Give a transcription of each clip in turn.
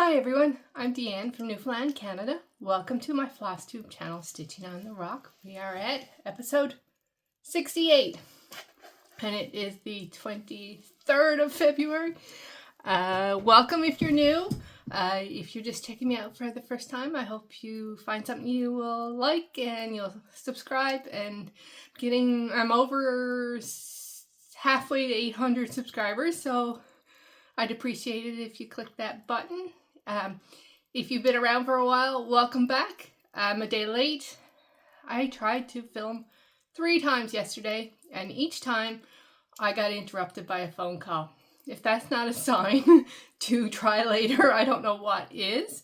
Hi everyone, I'm Deanne from Newfoundland, Canada. Welcome to my Flosstube channel, Stitching on the Rock. We are at episode 68 and it is the 23rd of February. Welcome if you're new. If you're just checking me out for the first time, I hope you find something you will like and you'll subscribe. And I'm over halfway to 800 subscribers, so I'd appreciate it if you click that button. If you've been around for a while, welcome back. I'm a day late. I tried to film 3 times yesterday, and each time I got interrupted by a phone call. If that's not a sign to try later, I don't know what is.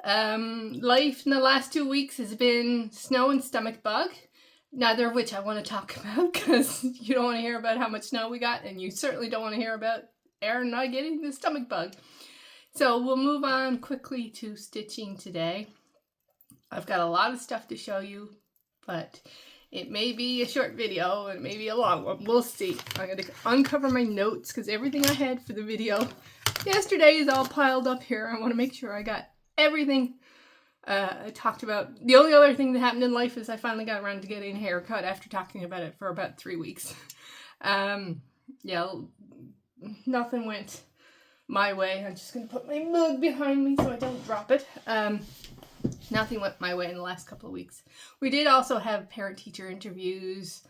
Life in the last 2 weeks has been snow and stomach bug, neither of which I want to talk about because you don't want to hear about how much snow we got, and you certainly don't want to hear about Aaron not getting the stomach bug. So we'll move on quickly to stitching today. I've got a lot of stuff to show you, but it may be a short video and maybe a long one. We'll see. I'm going to uncover my notes because everything I had for the video yesterday is all piled up here. I want to make sure I got everything I talked about. The only other thing that happened in life is I finally got around to getting a haircut after talking about it for about 3 weeks. Yeah, nothing went my way. I'm just going to put my mug behind me so I don't drop it. Nothing went my way in the last couple of weeks. We did also have parent-teacher interviews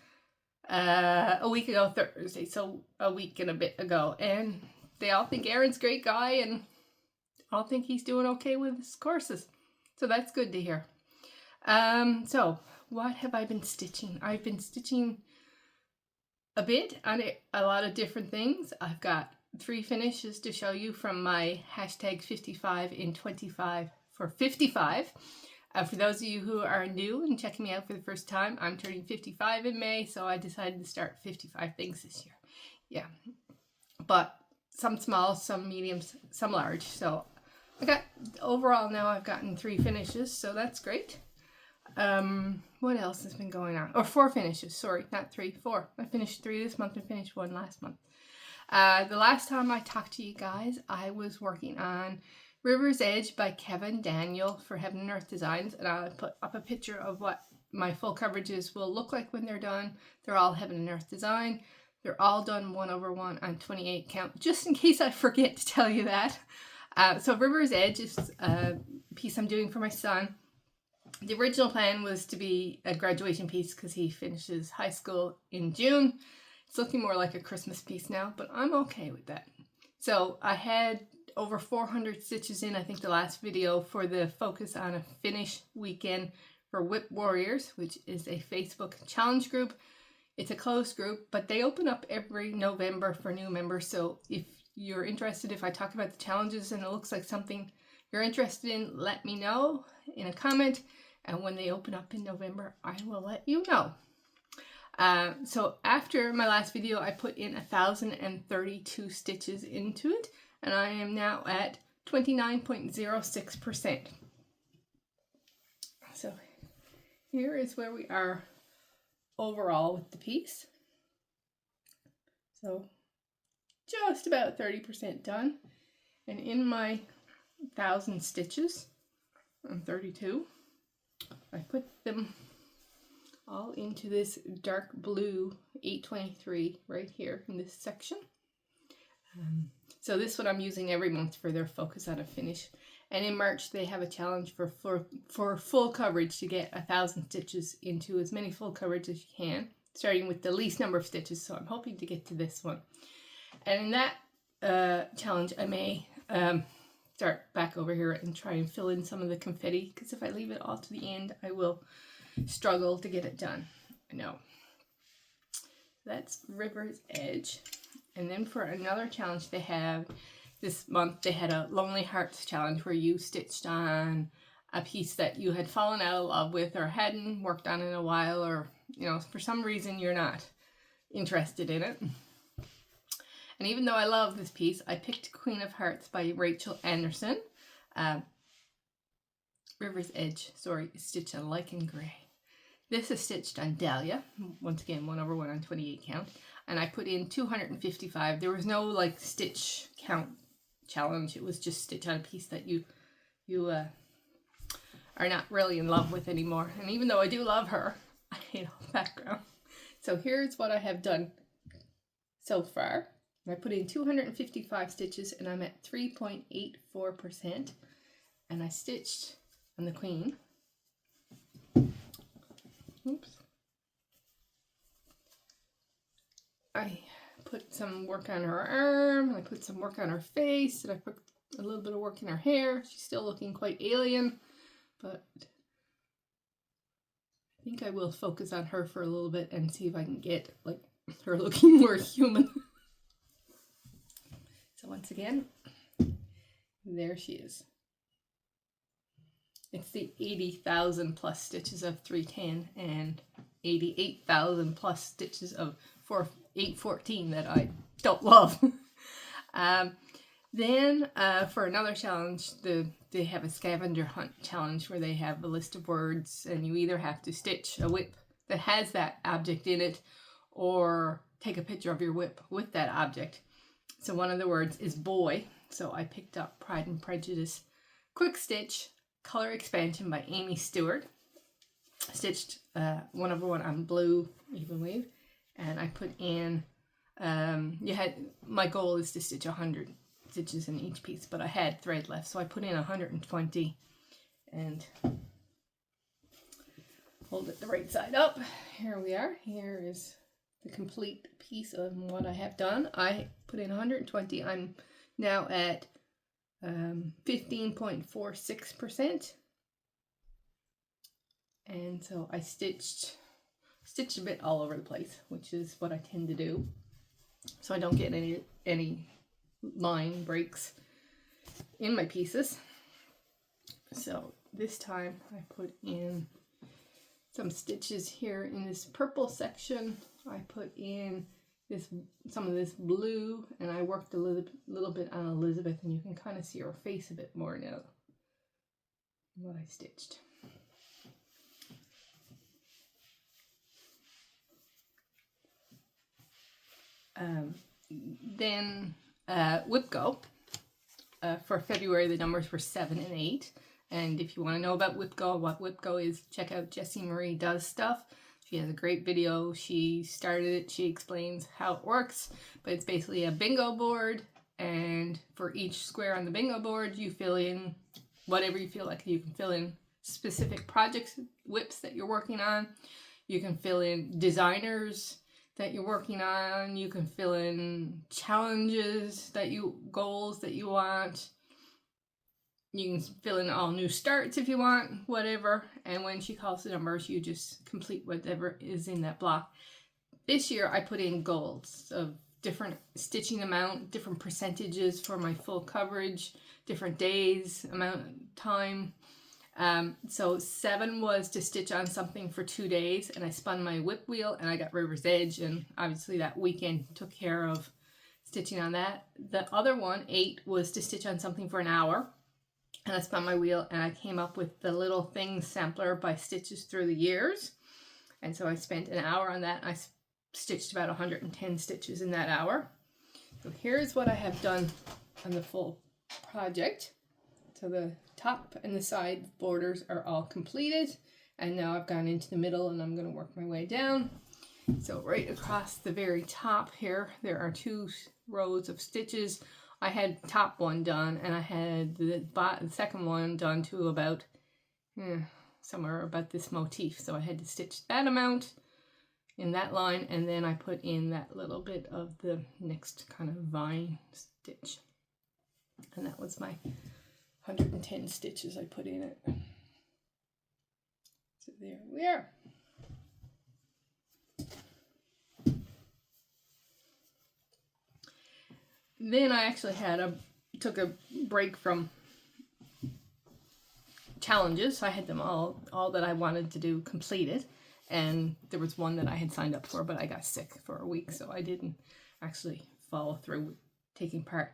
a week ago Thursday, so a week and a bit ago, and they all think Aaron's a great guy and all think he's doing okay with his courses. So that's good to hear. So what have I been stitching? I've been stitching a bit on a lot of different things. I've got 3 finishes to show you from my hashtag 55 in 25 for 55. For those of you who are new and checking me out for the first time, I'm turning 55 in May, so I decided to start 55 things this year. Yeah, but some small, some mediums, some large. So I got, overall now I've gotten 3 finishes, so that's great. What else has been going on? Or 4 finishes, sorry, not 3, 4. I finished 3 this month and finished 1 last month. The last time I talked to you guys, I was working on River's Edge by Kevin Daniel for Heaven and Earth Designs, and I'll put up a picture of what my full coverages will look like when they're done. They're all Heaven and Earth Design. They're all done 1/1 on 28 count, just in case I forget to tell you that. So River's Edge is a piece I'm doing for my son. The original plan was to be a graduation piece because he finishes high school in June. It's looking more like a Christmas piece now, but I'm okay with that. So I had over 400 stitches in, I think, the last video for the Focus on a Finish weekend for Whip Warriors, which is a Facebook challenge group. It's a closed group, but they open up every November for new members. So if you're interested, if I talk about the challenges and it looks like something you're interested in, let me know in a comment. And when they open up in November, I will let you know. So after my last video, I put in 1,032 stitches into it, and I am now at 29.06%. So here is where we are overall with the piece. So just about 30% done. And in my 1,000 stitches, I'm 32, I put them all into this dark blue 823 right here in this section. So this one I'm using every month for their Focus on a Finish. And in March they have a challenge for full coverage to get 1,000 stitches into as many full coverage as you can, starting with the least number of stitches. So I'm hoping to get to this one. And in that challenge I may start back over here and try and fill in some of the confetti, because if I leave it all to the end I will struggle to get it done. I know. That's River's Edge. And then for another challenge they have this month, they had a Lonely Hearts challenge where you stitched on a piece that you had fallen out of love with or hadn't worked on in a while, or you know, for some reason you're not interested in it. And even though I love this piece, I picked Queen of Hearts by Rachel Anderson. River's Edge, sorry, is stitched on Lichen Grey. This is stitched on Dahlia, once again 1/1 on 28 count, and I put in 255. There was no like stitch count challenge. It was just stitch on a piece that you are not really in love with anymore. And even though I do love her, I hate all the background. So here's what I have done so far. I put in 255 stitches and I'm at 3.84%. And I stitched on the queen. Oops. I put some work on her arm, I put some work on her face, and I put a little bit of work in her hair. She's still looking quite alien, but I think I will focus on her for a little bit and see if I can get like her looking more human. So once again, there she is. It's the 80,000 plus stitches of 310 and 88,000 plus stitches of 814 that I don't love. Then for another challenge, they have a scavenger hunt challenge where they have a list of words and you either have to stitch a whip that has that object in it or take a picture of your whip with that object. So one of the words is boy. So I picked up Pride and Prejudice Quick Stitch Color Expansion by Amy Stewart. Stitched one over one on blue even weave. And I put in, my goal is to stitch 100 stitches in each piece, but I had thread left, so I put in 120 and hold it the right side up. Here we are. Here is the complete piece of what I have done. I put in 120. I'm now at 15.46%. And so I stitched a bit all over the place, which is what I tend to do, so I don't get any line breaks in my pieces. So this time I put in some stitches here in this purple section. I put in some of this blue, and I worked a little bit on Elizabeth, and you can kind of see her face a bit more now what I stitched. Then Whip Go. For February, the numbers were 7 and 8. And if you want to know about Whip Go, what Whip Go is, check out Jessie Marie Does Stuff. She has a great video. She started it. She explains how it works. But it's basically a bingo board. And for each square on the bingo board, you fill in whatever you feel like. You can fill in specific projects, whips that you're working on. You can fill in designers that you're working on. You can fill in challenges goals that you want. You can fill in all new starts if you want, whatever. And when she calls the numbers, you just complete whatever is in that block. This year I put in goals of different stitching amount, different percentages for my full coverage, different days, amount of time. So 7 was to stitch on something for 2 days, and I spun my whip wheel and I got River's Edge, and obviously that weekend took care of stitching on that. The other one, 8, was to stitch on something for an hour, and I spun my wheel and I came up with the Little Things sampler by Stitches Through the Years. And so I spent an hour on that. I stitched about 110 stitches in that hour. So here's what I have done on the full project. So the top and the side borders are all completed, and now I've gone into the middle and I'm going to work my way down. So right across the very top here, there are 2 rows of stitches. I had top one done, and I had the second one done to about somewhere about this motif. So I had to stitch that amount in that line, and then I put in that little bit of the next kind of vine stitch, and that was my 110 stitches I put in it. So there we are. Then I actually took a break from challenges. I had them all that I wanted to do completed, and there was one that I had signed up for, but I got sick for a week, so I didn't actually follow through with taking part.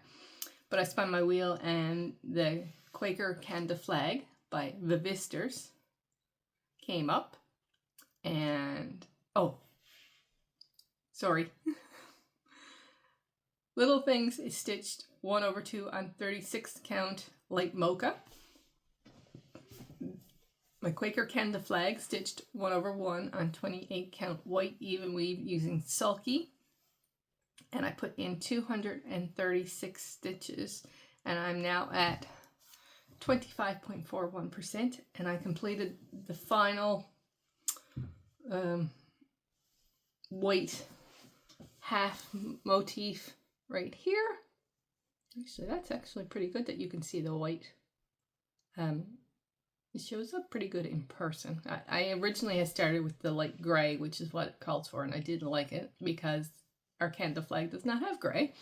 But I spun my wheel, and the Quaker Canada Flag by Vivisters came up, and Little Things is stitched 1/2 on 36 count light mocha. My Quaker Canada flag stitched 1/1 on 28 count white even weave using sulky. And I put in 236 stitches, and I'm now at 25.41%, and I completed the final white half motif right here. Actually, that's actually pretty good that you can see the white. It shows up pretty good in person. I originally had started with the light gray, which is what it calls for, and I didn't like it because our Canada flag does not have gray.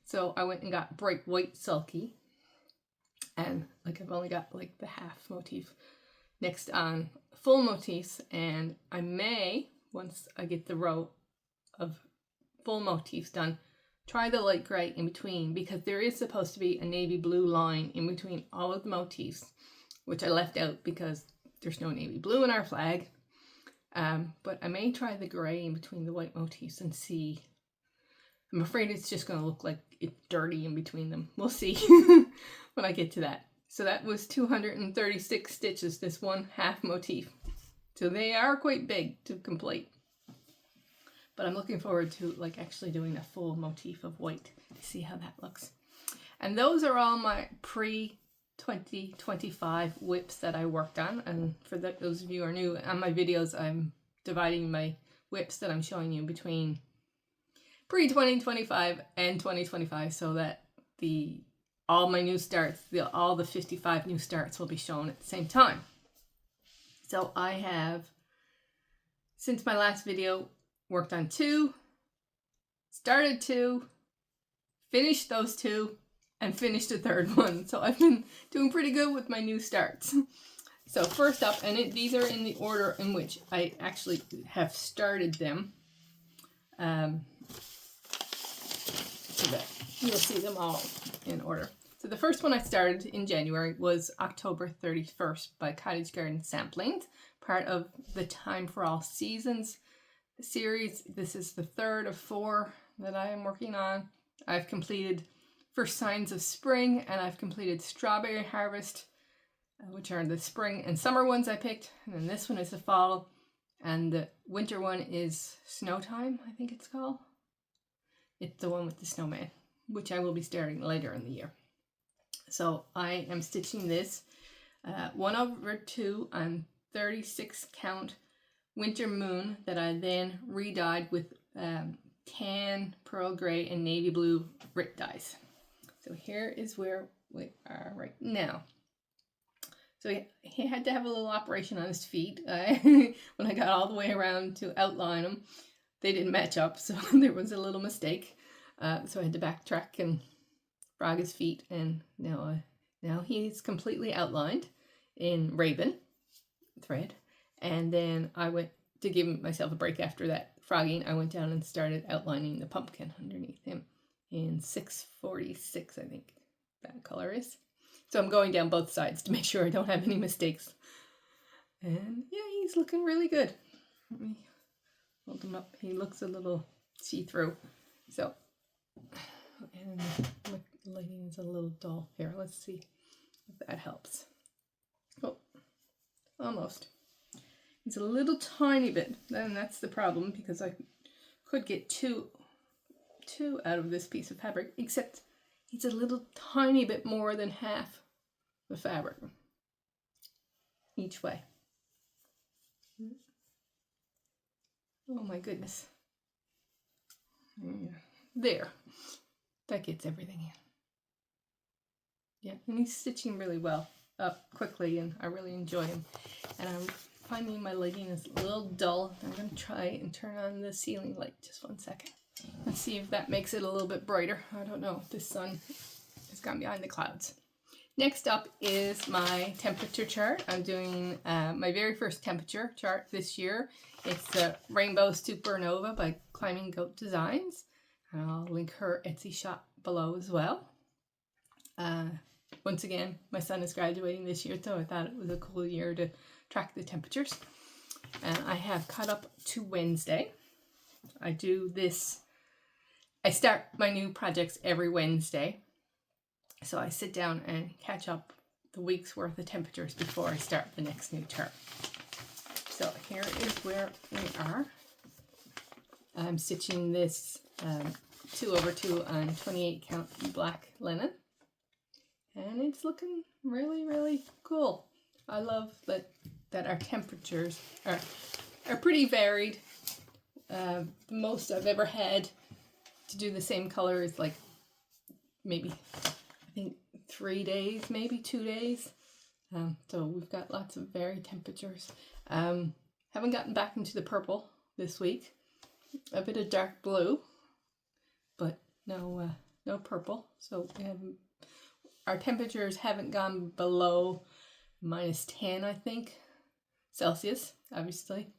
So I went and got bright white sulky, and like I've only got like the half motif next on full motifs, and I may, once I get the row of full motifs done, try the light gray in between, because there is supposed to be a navy blue line in between all of the motifs, which I left out because there's no navy blue in our flag. But I may try the gray in between the white motifs and see. I'm afraid it's just going to look like it's dirty in between them. We'll see when I get to that. So that was 236 stitches, this one half motif. So they are quite big to complete. But I'm looking forward to like actually doing a full motif of white to see how that looks. And those are all my pre-2025 whips that I worked on. And for those of you who are new on my videos, I'm dividing my whips that I'm showing you between pre-2025 and 2025, so that all my new starts, all the 55 new starts will be shown at the same time. So I have, since my last video, worked on 2, started 2, finished those 2, and finished a 3rd one. So I've been doing pretty good with my new starts. So first up, and these are in the order in which I actually have started them. So that you'll see them all in order. So the first one I started in January was October 31st by Cottage Garden Samplings, part of the Time for All Seasons series. This is the 3rd of 4 that I am working on. I've completed First Signs of Spring, and I've completed Strawberry Harvest, which are the spring and summer ones I picked. And then this one is the fall, and the winter one is Snow Time, I think it's called. It's the one with the snowman, which I will be starting later in the year. So I am stitching this 1/2 on 36 count Winter Moon that I then re-dyed with tan, pearl gray, and navy blue Rit dyes. So here is where we are right now. So he had to have a little operation on his feet. When I got all the way around to outline them, they didn't match up, so there was a little mistake. So I had to backtrack and frog his feet, and now he's completely outlined in Raven thread. And then I went to give myself a break after that frogging. I went down and started outlining the pumpkin underneath him in 646, I think that color is. So I'm going down both sides to make sure I don't have any mistakes. And yeah, he's looking really good. Let me hold him up. He looks a little see-through. So, and the lighting is a little dull here. Let's see if that helps. Oh, almost. It's a little tiny bit, and that's the problem, because I could get two out of this piece of fabric, except it's a little tiny bit more than half the fabric each way. Oh my goodness. There. That gets everything in. Yeah, and he's stitching really well, up quickly, and I really enjoy him. And I'm finding my lighting is a little dull. I'm going to try and turn on the ceiling light just 1 second. Let's see if that makes it a little bit brighter. I don't know. The sun has gone behind the clouds. Next up is my temperature chart. I'm doing my very first temperature chart this year. It's the Rainbow Supernova by Climbing Goat Designs. And I'll link her Etsy shop below as well. Once again, my son is graduating this year, so I thought it was a cool year to track the temperatures. And I have cut up to Wednesday. I do this I start my new projects every Wednesday. So I sit down and catch up the week's worth of temperatures before I start the next new term. So here is where we are. I'm stitching this 2/2 on 28 count black linen. And it's looking really, really cool. I love that our temperatures are pretty varied. The most I've ever had to do the same color is like maybe, I think 3 days, maybe 2 days. So we've got lots of varied temperatures. Haven't gotten back into the purple this week. A bit of dark blue, but no purple. So our temperatures haven't gone below -10, I think, Celsius, obviously.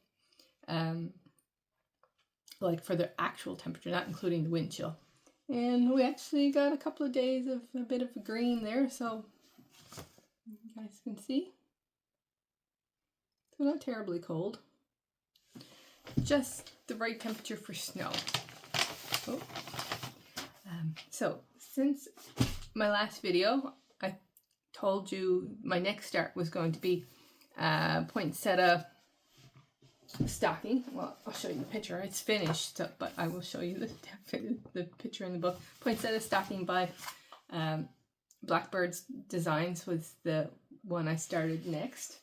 Like for the actual temperature, not including the wind chill. And we actually got a couple of days of a bit of a green there, so you guys can see. So not terribly cold. Just the right temperature for snow. Oh. So since my last video, I told you my next start was going to be poinsettia stocking. Well, I'll show you the picture. It's finished, so, but I will show you the picture in the book. Poinsettia stocking by Blackbird's Designs was the one I started next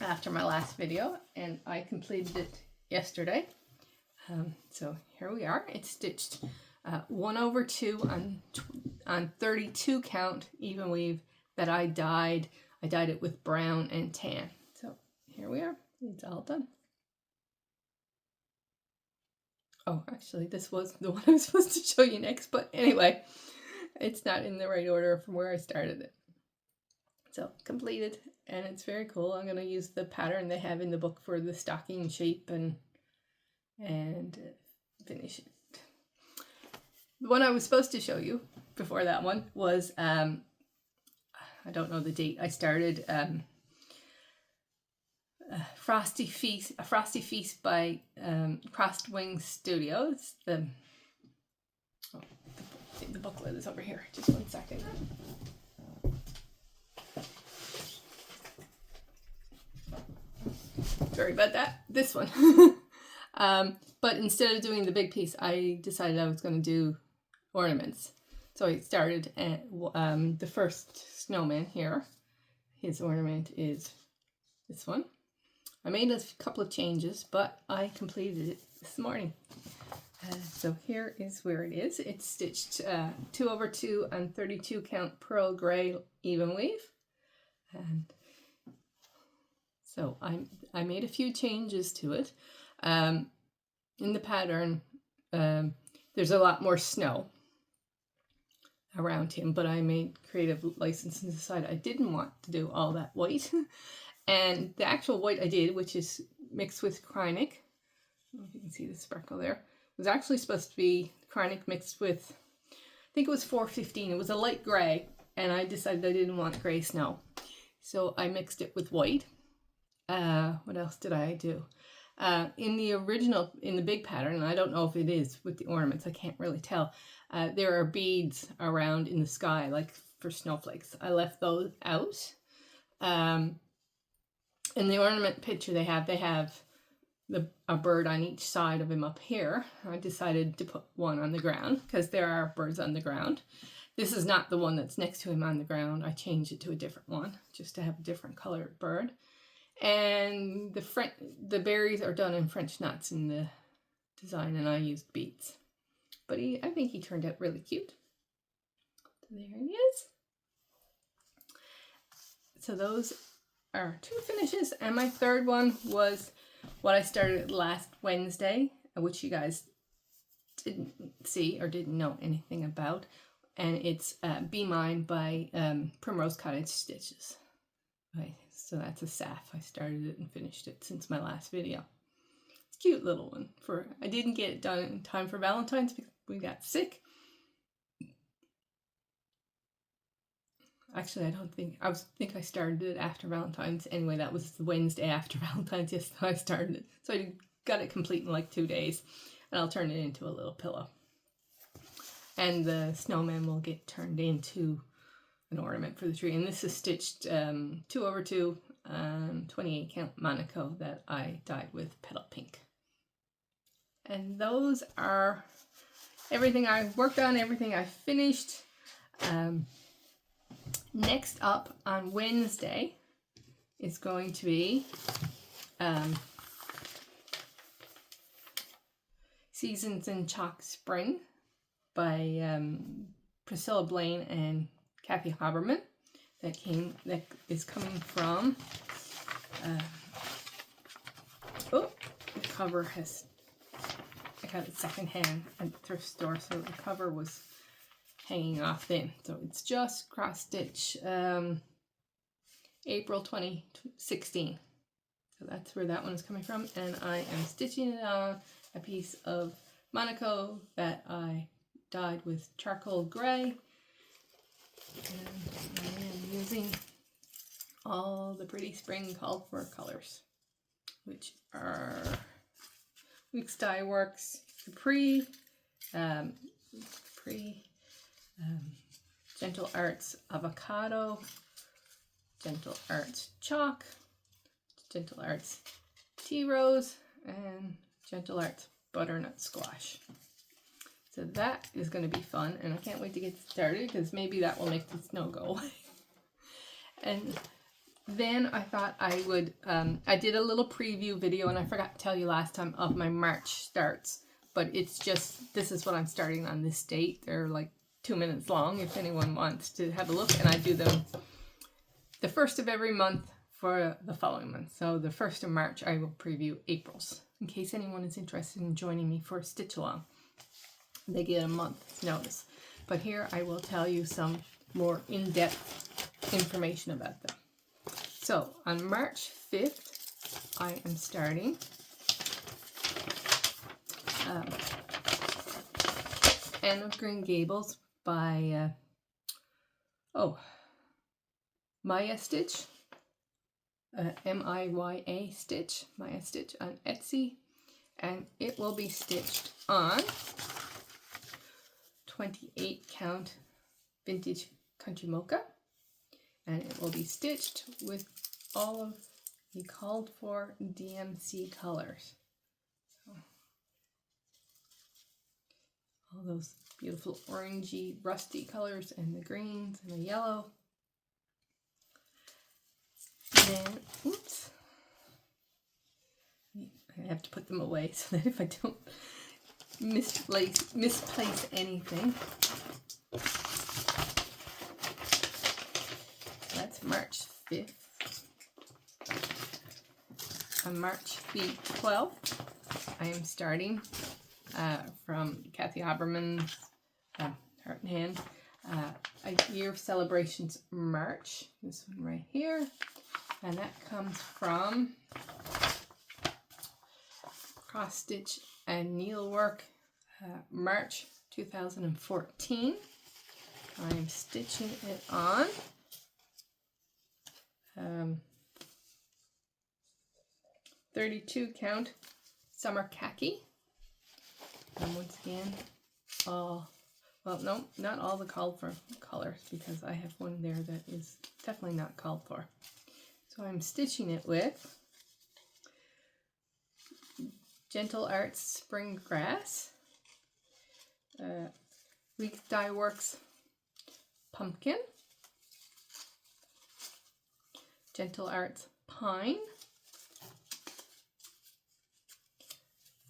after my last video, and I completed it yesterday. So here we are. It's stitched 1/2 on 32 count even weave that I dyed. I dyed it with brown and tan. So here we are. It's all done. Oh, actually, this was the one I was supposed to show you next, but anyway, it's not in the right order from where I started it. So completed, and it's very cool. I'm going to use the pattern they have in the book for the stocking shape and finish it. The one I was supposed to show you before that one was, I don't know the date. I started a Frosty Feast by Crossed Wings Studios. The booklet is over here. Just 1 second. Sorry about that. This one. But instead of doing the big piece, I decided I was going to do ornaments. So I started at the first snowman here. His ornament is this one. I made a couple of changes, but I completed it this morning. So here is where it is. It's stitched 2/2 on 32 count pearl gray even weave. And so I made a few changes to it. In the pattern, there's a lot more snow around him, but I made creative license and decided I didn't want to do all that white. And the actual white I did, which is mixed with Krynic, I don't know if you can see the sparkle there, was actually supposed to be Krynic mixed with, I think it was 415. It was a light gray, and I decided I didn't want gray snow. So I mixed it with white. What else did I do? In the original, in the big pattern, and I don't know if it is with the ornaments, I can't really tell, there are beads around in the sky, like for snowflakes. I left those out. In the ornament picture they have a bird on each side of him up here. I decided to put one on the ground because there are birds on the ground. This is not the one that's next to him on the ground. I changed it to a different one just to have a different colored bird. And the berries are done in French knots in the design, and I used beads. But I think he turned out really cute. So there he is. So those are 2 finishes, and my third one was what I started last Wednesday, which you guys didn't see or didn't know anything about, and it's Be Mine by Primrose Cottage Stitches. Okay, so that's a SAF. I started it and finished it since my last video. It's a cute little one. I didn't get it done in time for Valentine's because we got sick. Actually, I think I started it after Valentine's. Anyway, that was the Wednesday after Valentine's. Yes, I started it. So I got it complete in like 2 days, and I'll turn it into a little pillow. and the snowman will get turned into an ornament for the tree. And this is stitched 2/2 28 count Monaco that I dyed with Petal Pink. And those are everything I worked on, everything I finished. Next up on Wednesday is going to be Seasons in Chalk Spring by Priscilla Blaine and Kathy Haberman. That is coming from the cover has, I got it secondhand at the thrift store, so the cover was hanging off then. So it's just cross stitch April 2016. So that's where that one is coming from, and I am stitching it on a piece of Monaco that I dyed with charcoal gray, and I am using all the pretty spring called for colors, which are Weeks Dye Works Capri, Gentle Arts Avocado, Gentle Arts Chalk, Gentle Arts Tea Rose, and Gentle Arts Butternut Squash. So that is going to be fun, and I can't wait to get started because maybe that will make the snow go away. And then I thought I would, I did a little preview video, and I forgot to tell you last time, of my March starts, but it's just, this is what I'm starting on this date. They're like 2 minutes long if anyone wants to have a look, and I do them the first of every month for the following month. So the 1st of March I will preview April's, in case anyone is interested in joining me for a stitch along. They get a month's notice. But here I will tell you some more in-depth information about them. So on March 5th, I am starting Anne of Green Gables by MIYA Stitch, MIYA Stitch, MIYA Stitch on Etsy, and it will be stitched on 28 count vintage country mocha, and it will be stitched with all of the called for DMC colors. So, all those beautiful orangey rusty colors, and the greens and the yellow. And then, oops, I have to put them away so that if I don't misplace anything. That's March 5th. On March the 12th, I am starting from Kathy Haberman's Heart and Hand, A Year of Celebrations March. This one right here. And that comes from Cross Stitch and Needlework, March 2014. I'm stitching it on 32 count Summer Khaki. And once again, well, no, not all the called for colors, because I have one there that is definitely not called for. So I'm stitching it with Gentle Arts Spring Grass, Weeks Dye Works Pumpkin, Gentle Arts Pine,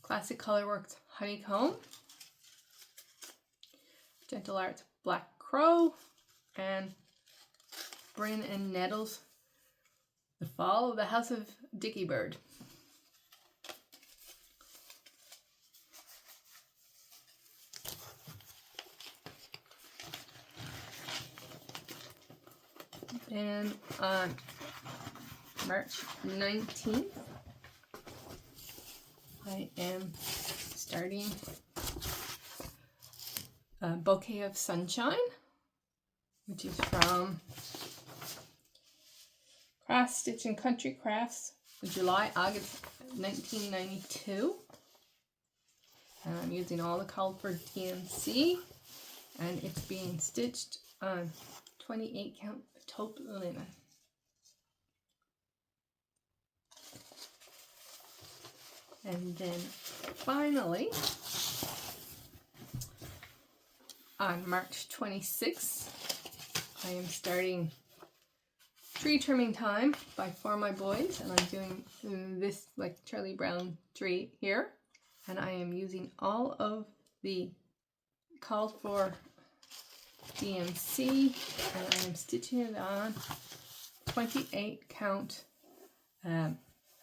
Classic Colorworks Honeycomb, Gentle Arts Black Crow, and Bryn and Nettles The Fall of the House of Dicky Bird. And on March 19th, I am starting Bouquet of Sunshine, which is from Cross Stitch and Country Crafts, July-August 1992. And I'm using all the called for DMC. and it's being stitched on 28 count taupe linen. And then finally, on March 26th, I am starting tree trimming time for my boys, and I'm doing this like Charlie Brown tree here, and I am using all of the called for DMC, and I am stitching it on 28 count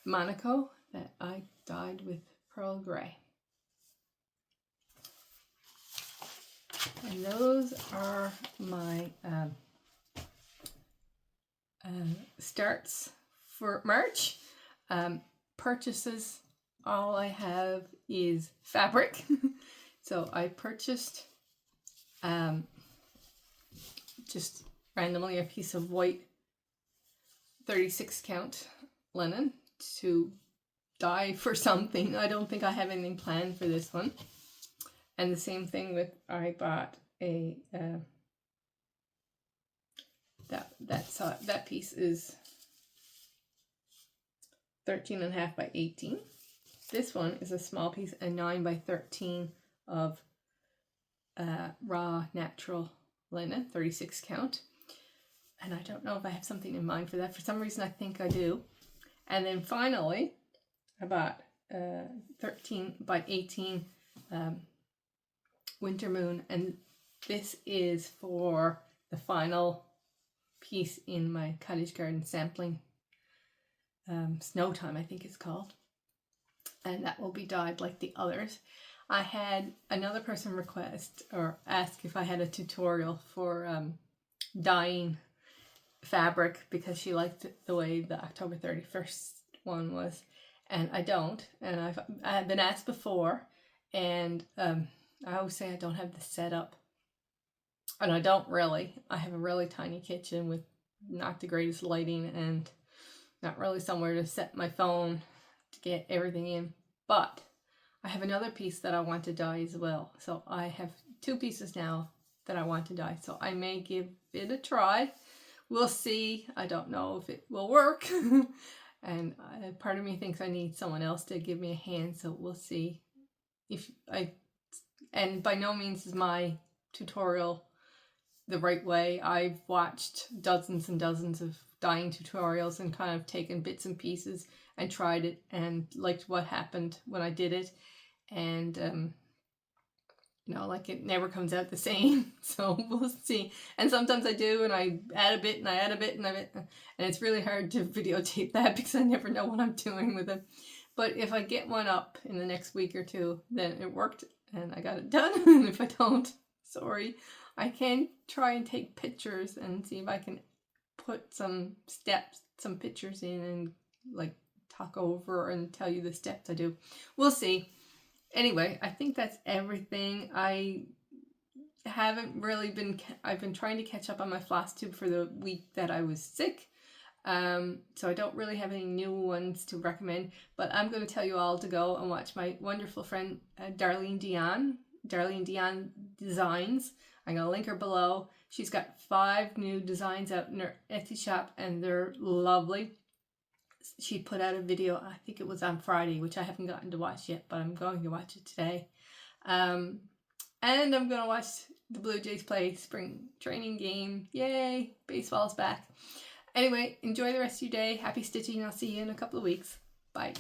Monaco that I dyed with pearl gray. And those are my starts for March. Purchases, all I have is fabric. So I purchased just randomly a piece of white 36 count linen to dye for something. I don't think I have anything planned for this one. And the same thing with, I bought a that piece is 13.5 by 18. This one is a small piece, a 9 by 13 of raw natural linen, 36 count. And I don't know if I have something in mind for that. For some reason I think I do. And then finally I bought 13 by 18 Winter Moon, and this is for the final piece in my cottage garden sampling, Snow Time I think it's called, and that will be dyed like the others. I had another person request or ask if I had a tutorial for dyeing fabric, because she liked the way the October 31st one was, and I don't, and I had been asked before, and I always say I don't have the setup, and I don't really. I have a really tiny kitchen with not the greatest lighting and not really somewhere to set my phone to get everything in, but I have another piece that I want to dye as well. So I have two pieces now that I want to dye, so I may give it a try. We'll see. I don't know if it will work. And part of me thinks I need someone else to give me a hand, so we'll see. And by no means is my tutorial the right way. I've watched dozens and dozens of dyeing tutorials and kind of taken bits and pieces and tried it and liked what happened when I did it. And you know, like it never comes out the same. So we'll see. And sometimes I do, and I add a bit and I add a bit and and it's really hard to videotape that because I never know what I'm doing with it. But if I get one up in the next week or two, then it worked and I got it done. And if I don't, sorry. I can try and take pictures and see if I can put some steps, some pictures in, and like talk over and tell you the steps I do. We'll see. Anyway, I think that's everything. I haven't really been, I've been trying to catch up on my floss tube for the week that I was sick. So I don't really have any new ones to recommend, but I'm going to tell you all to go and watch my wonderful friend Darlene Dion Designs. I'm going to link her below. She's got 5 new designs out in her Etsy shop, and they're lovely. She put out a video, I think it was on Friday, which I haven't gotten to watch yet, but I'm going to watch it today. And I'm going to watch the Blue Jays play spring training game. Yay! Baseball's back. Anyway, enjoy the rest of your day. Happy stitching. I'll see you in a couple of weeks. Bye.